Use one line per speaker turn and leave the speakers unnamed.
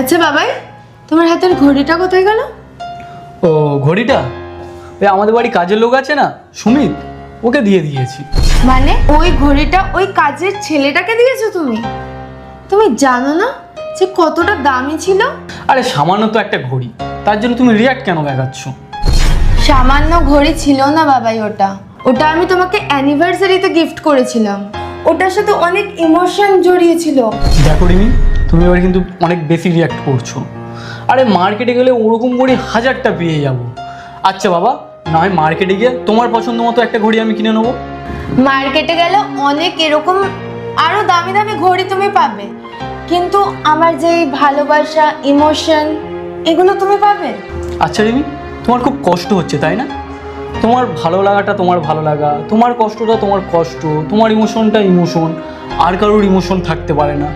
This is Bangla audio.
আচ্ছা বাবাই, তোমার হাতের ঘড়িটা কোথায় গেল?
ও ঘড়িটা ওই আমাদের বাড়ি কাজের লোক আছে না সুমিত, ওকে দিয়ে দিয়েছি।
মানে ওই ঘড়িটা ওই কাজের ছেলেটাকে দিয়েছো তুমি? তুমি জানো না যে কতটা দামি ছিল?
আরে সামান্য তো একটা ঘড়ি, তার জন্য তুমি রিয়াক্ট কেন দেখাচ্ছ?
সামান্য ঘড়ি ছিল না বাবাই, ওটা ওটা আমি তোমাকে অ্যানিভার্সারিতে গিফট করেছিলাম। ওটার সাথে অনেক ইমোশন জড়িয়ে ছিল।
দেখো রিমি, তুমি এবার কিন্তু অনেক বেশি রিয়াক্ট করছো। আরে মার্কেটে গেলে ওরকম ঘড়ি হাজারটা পেয়ে যাবো। আচ্ছা বাবা, না হয় মার্কেটে গিয়ে তোমার পছন্দ মতো একটা ঘড়ি আমি কিনে নেবো।
মার্কেটে গেলে অনেক এরকম আরো দামি দামি ঘড়ি তুমি পাবে, কিন্তু আমার যে ভালোবাসা, ইমোশন, এগুলো তুমি পাবে?
আচ্ছা রিমি, তোমার খুব কষ্ট হচ্ছে তাই না? তোমার ভালো লাগাটা তোমার ভালো লাগা, তোমার কষ্টটা তোমার কষ্ট, তোমার ইমোশনটা ইমোশন, আর কারোর ইমোশন থাকতে পারে না।